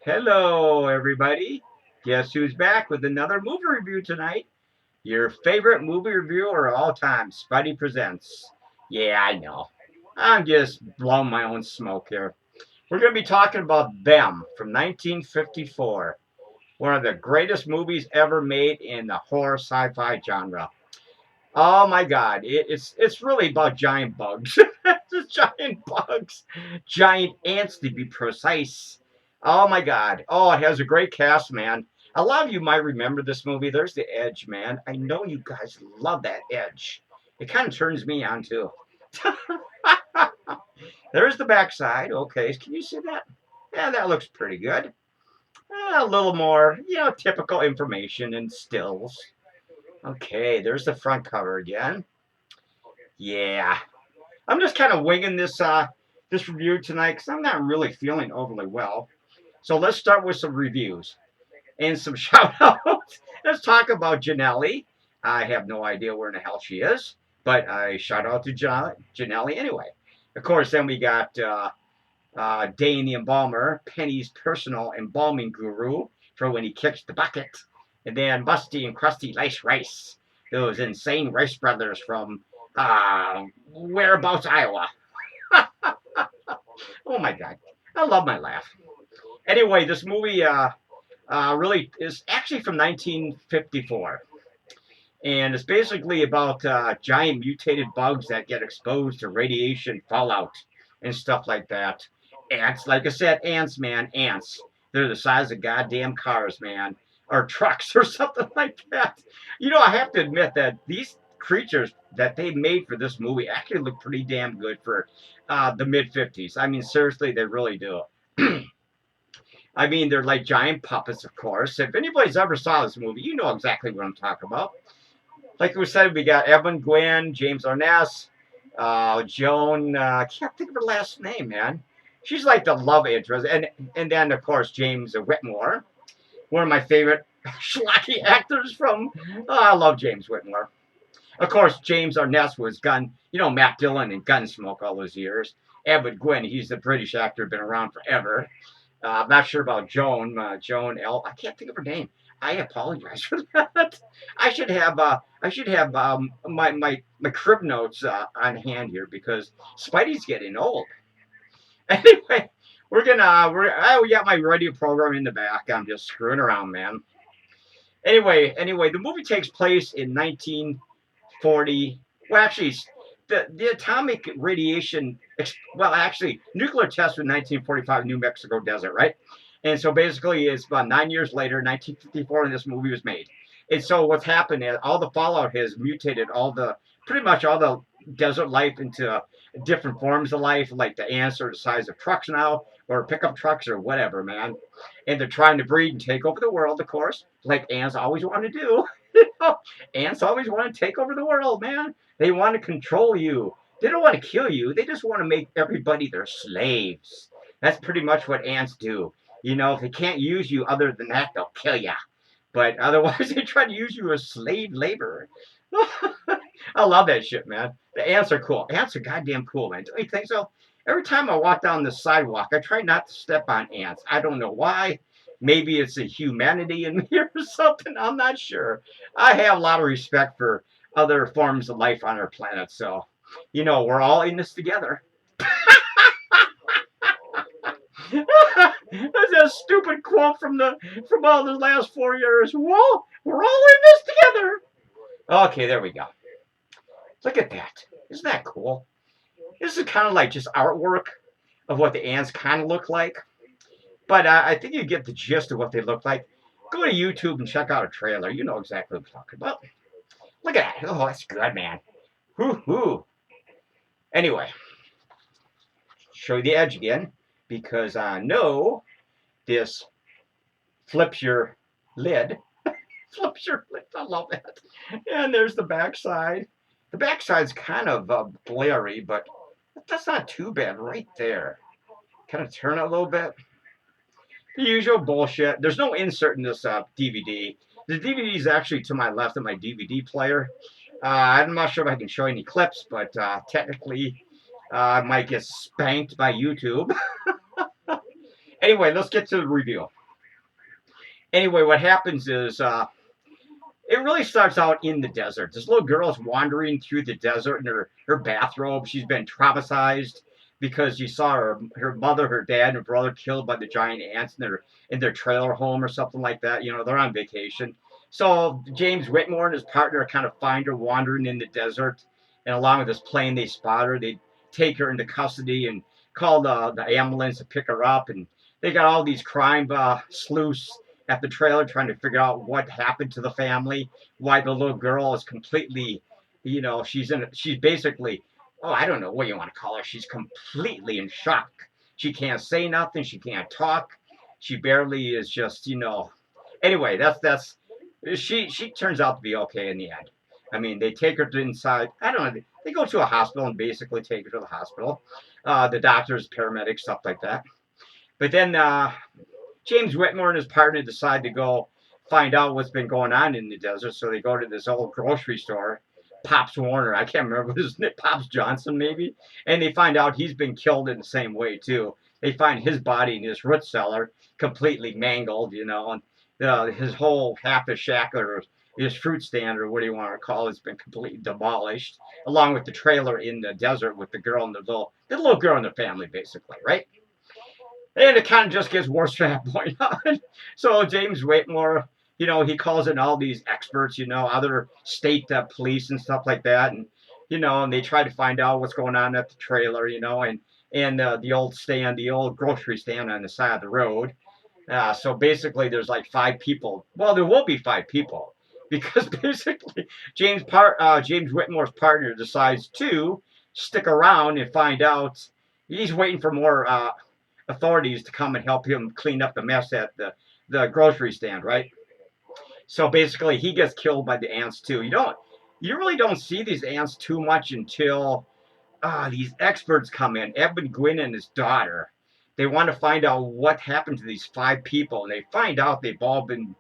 Hello, everybody. Guess who's back with another movie review tonight? Your favorite movie reviewer of all time, Spidey Presents. Yeah, I know. I'm just blowing my own smoke here. We're going to be talking about Them from 1954, one of the greatest movies ever made in the horror sci-fi genre. Oh my God, it's really about giant bugs. It's giant bugs, giant ants to be precise. Oh my God. Oh, it has a great cast, man. A lot of you might remember this movie. There's the Edge, man. I know you guys love that Edge. It kind of turns me on too. There's the backside. Okay, can you see that? Yeah, that looks pretty good. A little more, typical information and stills. Okay, there's the front cover again. Yeah, I'm just kind of winging this review tonight because I'm not really feeling overly well. So let's start with some reviews and some shout outs. Let's talk about Janelli. I have no idea where in the hell she is, but I shout out to Janelli anyway. Of course, then we got Dane the Embalmer, Penny's personal embalming guru for when he kicks the bucket. And then Musty and Krusty Lice Rice, those insane Rice brothers from whereabouts, Iowa. Oh my God. I love my laugh. Anyway, this movie really is actually from 1954. And it's basically about giant mutated bugs that get exposed to radiation fallout and stuff like that. Ants, like I said, ants, man, ants. They're the size of goddamn cars, man, or trucks or something like that. I have to admit that these creatures that they made for this movie actually look pretty damn good for the mid 50s. I mean, seriously, they really do. I mean, they're like giant puppets, of course. If anybody's ever saw this movie, you know exactly what I'm talking about. Like we said, we got Edmund, Gwenn, James Arness, Joan. I can't think of her last name, man. She's like the love interest, and then of course James Whitmore, one of my favorite schlocky actors from. Oh, I love James Whitmore. Of course, James Arness was Matt Dillon in Gunsmoke all those years. Edward Gwenn, he's the British actor, been around forever. I'm not sure about Joan. Joan L. I can't think of her name. I apologize for that. I should have my crib notes on hand here because Spidey's getting old. Anyway, we got my radio program in the back. I'm just screwing around, man. Anyway, the movie takes place in 1940. Well, actually, the atomic radiation. Well, actually, nuclear test was 1945 New Mexico desert, right? And so basically, it's about 9 years later, 1954, and this movie was made. And so what's happened is all the fallout has mutated pretty much all the desert life into different forms of life, like the ants are the size of trucks now, or pickup trucks, or whatever, man. And they're trying to breed and take over the world, of course, like ants always want to do. Ants always want to take over the world, man. They want to control you. They don't want to kill you. They just want to make everybody their slaves. That's pretty much what ants do. If they can't use you other than that, they'll kill you. But otherwise, they try to use you as slave labor. I love that shit, man. The ants are cool. Ants are goddamn cool, man. Don't you think so? Every time I walk down the sidewalk, I try not to step on ants. I don't know why. Maybe it's the humanity in me or something. I'm not sure. I have a lot of respect for other forms of life on our planet. So, we're all in this together. That's a stupid quote from all the last 4 years. Whoa, we're all in this together. Okay, there we go. Look at that. Isn't that cool? This is kind of like just artwork of what the ants kind of look like. But I think you get the gist of what they look like. Go to YouTube and check out a trailer. You know exactly what I'm talking about. Look at that. Oh, that's good, man. Whoo-hoo. Anyway, show you the edge again. Because I know this flips your lid. Flips your lid. I love that. And there's the backside. The backside's kind of blurry, but that's not too bad right there. Kind of turn it a little bit. The usual bullshit. There's no insert in this DVD. The DVD is actually to my left of my DVD player. I'm not sure if I can show any clips, but technically I might get spanked by YouTube. Anyway, let's get to the review. Anyway, what happens is it really starts out in the desert. This little girl is wandering through the desert in her bathrobe. She's been traumatized because she saw her mother, her dad, and her brother killed by the giant ants in their trailer home or something like that. You know, they're on vacation. So James Whitmore and his partner kind of find her wandering in the desert, and along with this plane, they spot her. They take her into custody and call the ambulance to pick her up. And they got all these crime sleuths at the trailer trying to figure out what happened to the family, why the little girl is completely, you know, she's basically, oh, I don't know what you want to call her. She's completely in shock. She can't say nothing. She can't talk. She barely is just, you know. Anyway, that's she turns out to be okay in the end. I mean, they take her to inside. I don't know. They go to a hospital and basically take her to the hospital. The doctors, paramedics, stuff like that. But then James Whitmore and his partner decide to go find out what's been going on in the desert. So they go to this old grocery store, Pops Warner. I can't remember what his name, Pops Johnson maybe. And they find out he's been killed in the same way too. They find his body in his root cellar, completely mangled, you know, and his whole half his shack or his fruit stand or what do you want to call it has been completely demolished, along with the trailer in the desert with the girl and the little girl and the family, basically, right? And it kind of just gets worse from that point on. So James Whitmore, you know, he calls in all these experts, you know, other state police and stuff like that, and you know, and they try to find out what's going on at the trailer, you know, and the old grocery stand on the side of the road. So basically, there's like 5 people. Well, there will be 5 people because basically James Whitmore's partner decides to stick around and find out. He's waiting for more authorities to come and help him clean up the mess at the grocery stand, right? So basically, he gets killed by the ants too. You really don't see these ants too much until these experts come in. Edmund, Gwenn, and his daughter. They want to find out what happened to these 5 people, and they find out they've all been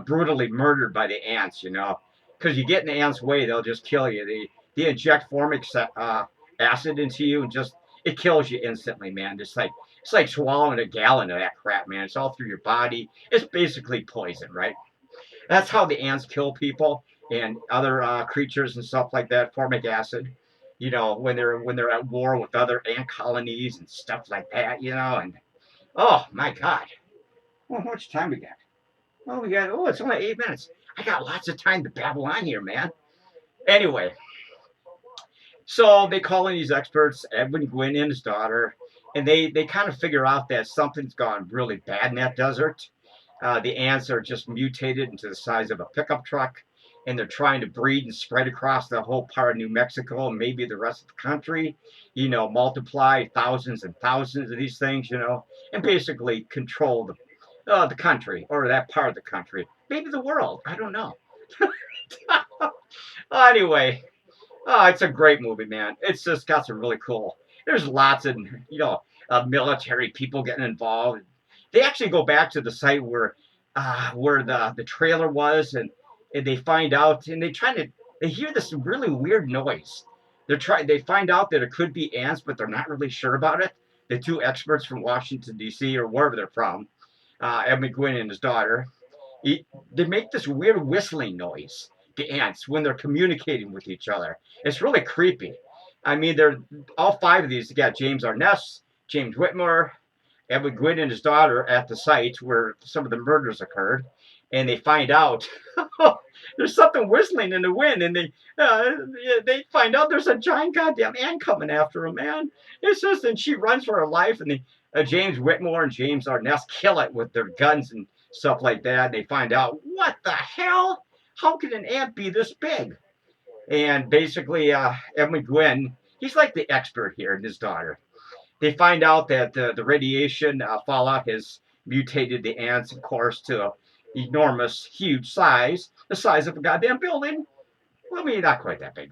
brutally murdered by the ants. You know, because you get in the ants' way, they'll just kill you. They inject formic acid into you, and just it kills you instantly, man. It's like swallowing a gallon of that crap, man. It's all through your body. It's basically poison, right? That's how the ants kill people and other creatures and stuff like that. Formic acid, you know, when they're at war with other ant colonies and stuff like that, you know. And oh my God, well, how much time we got? Oh, it's only 8 minutes. I got lots of time to babble on here, man. Anyway, so they call in these experts, Edmund, Gwenn, and his daughter, and they kind of figure out that something's gone really bad in that desert. The ants are just mutated into the size of a pickup truck, and they're trying to breed and spread across the whole part of New Mexico and maybe the rest of the country, you know, multiply thousands and thousands of these things, you know, and basically control the country or that part of the country, maybe the world. I don't know. Anyway, it's a great movie, man. It's just got some really cool. There's lots of, you know, military people getting involved. They actually go back to the site where the trailer was, and they find out, and they hear this really weird noise. They find out that it could be ants, but they're not really sure about it. The 2 experts from Washington D.C. or wherever they're from, Edmund, Gwenn, and his daughter, they make this weird whistling noise. The ants when they're communicating with each other. It's really creepy. I mean, they're all 5 of these. They got James Arness, James Whitmore, Edward Gwenn and his daughter at the site where some of the murders occurred, and they find out there's something whistling in the wind, and they find out there's a giant goddamn ant coming after them, man. It's just, and she runs for her life, and James Whitmore and James Arness kill it with their guns and stuff like that. They find out, what the hell? How can an ant be this big? And basically, Edmund Gwenn, he's like the expert here, and his daughter. They find out that the radiation fallout has mutated the ants, of course, to an enormous, huge size, the size of a goddamn building. Well, I mean, not quite that big.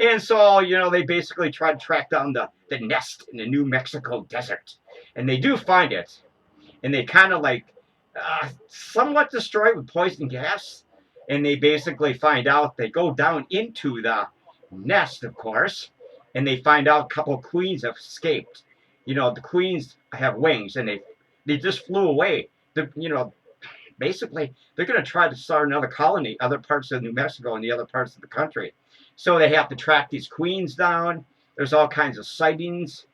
And so, you know, they basically try to track down the nest in the New Mexico desert. And they do find it. And they kind of like somewhat destroy it with poison gas. And they basically find out, they go down into the nest, of course, and they find out a couple of queens have escaped. the queens have wings, and they just flew away. Basically, they're going to try to start another colony, other parts of New Mexico and the other parts of the country. So they have to track these queens down. There's all kinds of sightings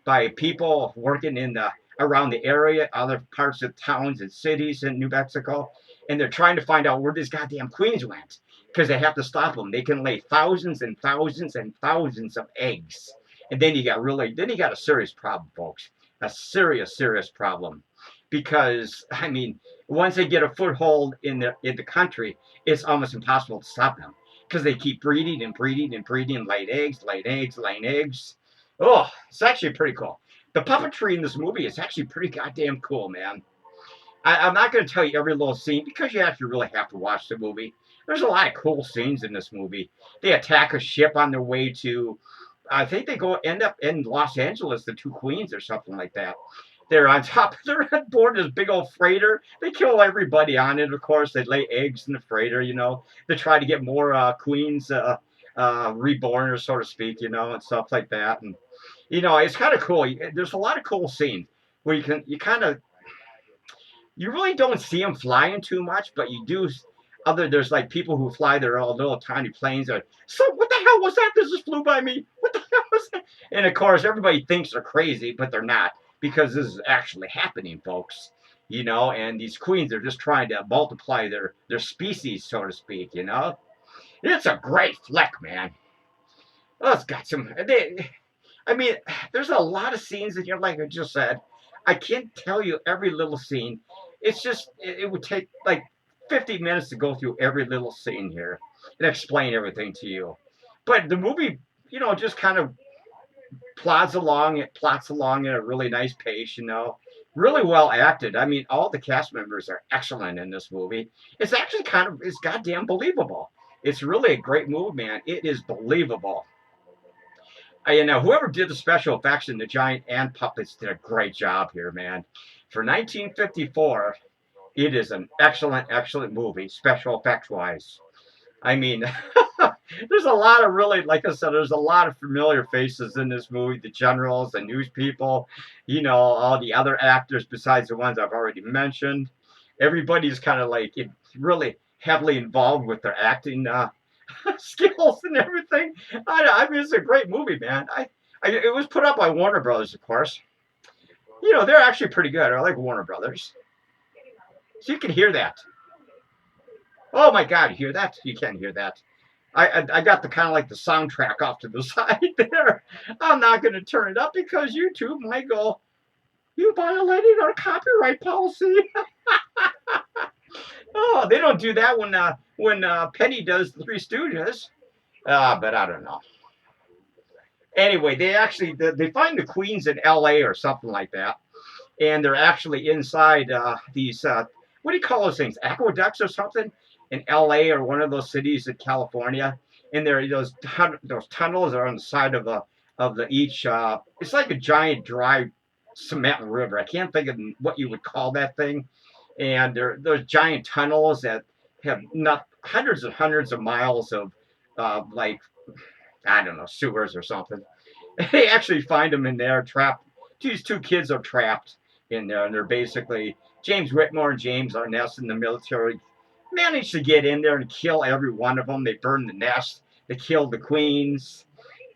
by people working around the area, other parts of towns and cities in New Mexico, and they're trying to find out where these goddamn queens went because they have to stop them. They can lay thousands and thousands and thousands of eggs, and then you got a serious problem, folks. A serious, serious problem, because I mean, once they get a foothold in the country, it's almost impossible to stop them because they keep breeding and breeding and breeding, laying eggs, laying eggs, laying eggs. Oh, it's actually pretty cool. The puppetry in this movie is actually pretty goddamn cool, man. I'm not going to tell you every little scene because you actually really have to watch the movie. There's a lot of cool scenes in this movie. They attack a ship on their way to, I think they end up in Los Angeles, the two queens or something like that. They're on board this big old freighter. They kill everybody on it, of course. They lay eggs in the freighter, They try to get more queens reborn, or so to speak, and stuff like that. And, it's kind of cool. There's a lot of cool scenes where you really don't see them flying too much, but you do. There's like people who fly their own little tiny planes. So what the hell was that? This just flew by me. What the hell was that? And of course, everybody thinks they're crazy, but they're not, because this is actually happening, folks. And these queens are just trying to multiply their species, so to speak. It's a great flick, man. Oh, it's got some. I mean, there's a lot of scenes in here, like I just said. I can't tell you every little scene. It's just, it would take like 50 minutes to go through every little scene here and explain everything to you. But the movie, just kind of plots along at a really nice pace, Really well acted. I mean, all the cast members are excellent in this movie. It's actually it's goddamn believable. It's really a great movie, man. It is believable. Whoever did the special effects and the giant ant puppets did a great job here, man. For 1954, it is an excellent, excellent movie, special effects-wise. I mean, there's a lot of like I said, there's a lot of familiar faces in this movie. The generals, the news people, all the other actors besides the ones I've already mentioned. Everybody's kind of like really heavily involved with their acting skills and everything. I mean, it's a great movie, man. It was put up by Warner Brothers, of course. They're actually pretty good. I like Warner Brothers. So you can hear that. Oh my God, you hear that? You can't hear that. I got the kind of like the soundtrack off to the side there. I'm not going to turn it up because YouTube might go, you violated our copyright policy. Oh, they don't do that when Penny does the Three Stooges. But I don't know. Anyway, they find the queens in L.A. or something like that, and they're actually inside these what do you call those things? Aqueducts or something in L.A. or one of those cities in California. And those tunnels are on the side of each. It's like a giant dry cement river. I can't think of what you would call that thing. And those giant tunnels that have hundreds and hundreds of miles of like, I don't know, sewers or something. They actually find them in there trapped. These two kids are trapped in there, and they're basically James Whitmore and James Arness in the military managed to get in there and kill every one of them. They burned the nest. They killed the queens.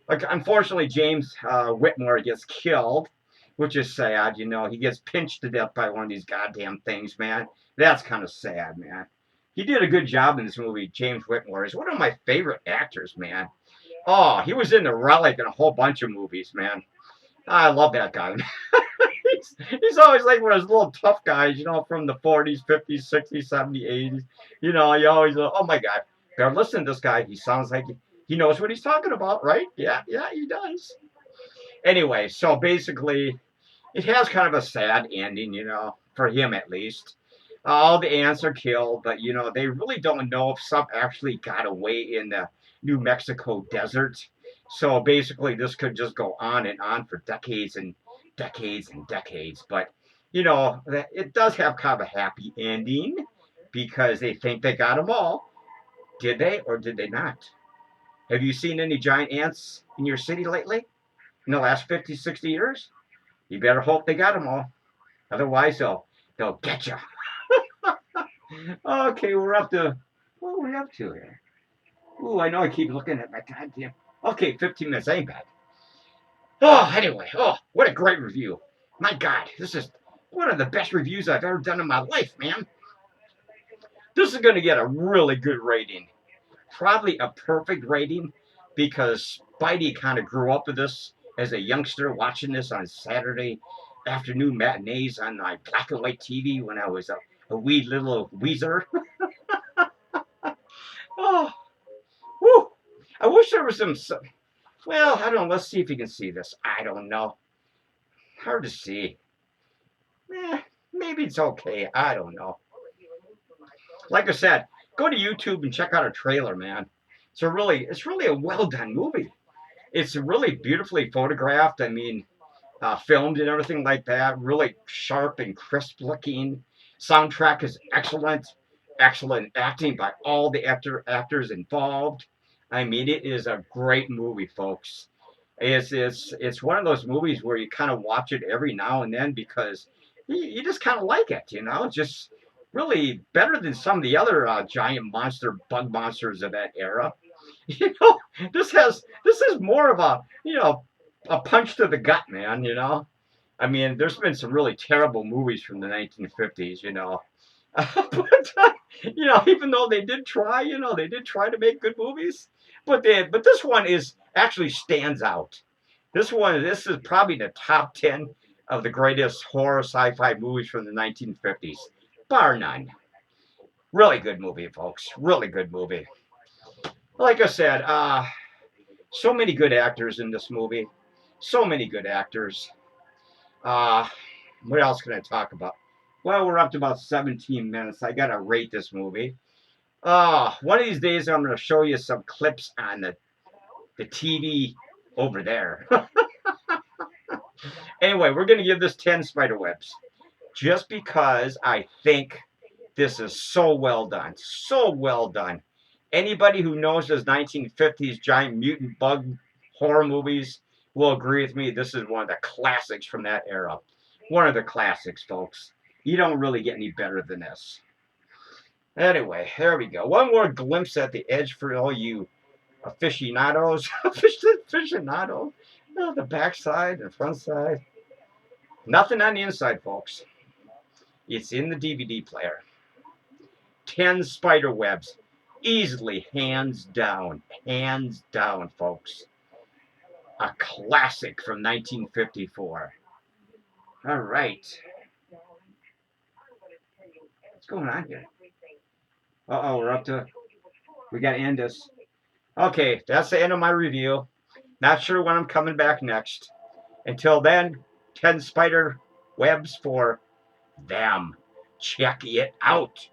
Like, unfortunately, James Whitmore gets killed, which is sad. He gets pinched to death by one of these goddamn things, man. That's kind of sad, man. He did a good job in this movie. James Whitmore is one of my favorite actors, man. Oh, he was in The Relic and a whole bunch of movies, man. I love that guy. He's always like one of those little tough guys, from the 40s, 50s, 60s, 70s, 80s. You always go, oh my God, better listen to this guy. He sounds like he knows what he's talking about, right? Yeah, he does. Anyway, so basically, it has kind of a sad ending, for him at least. All the ants are killed, but, they really don't know if some actually got away in the New Mexico desert. So basically, this could just go on and on for decades and decades and decades. But, it does have kind of a happy ending because they think they got them all. Did they or did they not? Have you seen any giant ants in your city lately? In the last 50, 60 years? You better hope they got them all. Otherwise, they'll get you. Okay, we're up to, what are we up to here? Ooh, I know I keep looking at my goddamn. Okay, 15 minutes ain't bad. Oh, anyway, what a great review. My God, this is one of the best reviews I've ever done in my life, man. This is going to get a really good rating. Probably a perfect rating because Spidey kind of grew up with this as a youngster watching this on Saturday afternoon matinees on my black and white TV when I was a wee little weezer. Oh, whew. I wish there was some, well, I don't know. Let's see if you can see this. I don't know. Hard to see. Maybe it's okay. I don't know. Like I said, go to YouTube and check out a trailer, man. It's really a well done movie. It's really beautifully photographed. I mean, filmed and everything like that. Really sharp and crisp looking. Soundtrack is excellent. Excellent acting by all the actors involved. I mean, it is a great movie, folks. It's one of those movies where you kind of watch it every now and then because you just kind of like it, you know. Just really better than some of the other giant bug monsters of that era. You know, this is more of a a punch to the gut, man. You know, I mean, there's been some really terrible movies from the 1950s, you know. But even though they did try, they did try to make good movies, but this one is actually stands out. This is probably the top 10 of the greatest horror sci-fi movies from the 1950s, bar none. Really good movie, folks. Really good movie. Like I said, so many good actors in this movie. So many good actors. Uh, what else can I talk about? Well, we're up to about 17 minutes. I gotta rate this movie. One of these days I'm gonna show you some clips on the TV over there. Anyway, we're gonna give this 10 spiderwebs. Just because I think this is so well done. So well done. Anybody who knows those 1950s giant mutant bug horror movies will agree with me. This is one of the classics from that era. One of the classics, folks. You don't really get any better than this. Anyway, there we go. One more glimpse at the edge for all you aficionados. Aficionado. No, the back side and front side. Nothing on the inside, folks. It's in the DVD player. 10 spider webs. Easily, hands down, folks. A classic from 1954. All right. What's going on here? Uh-oh, we're up to... We got to end this. Okay, that's the end of my review. Not sure when I'm coming back next. Until then, 10 spider webs for them. Check it out.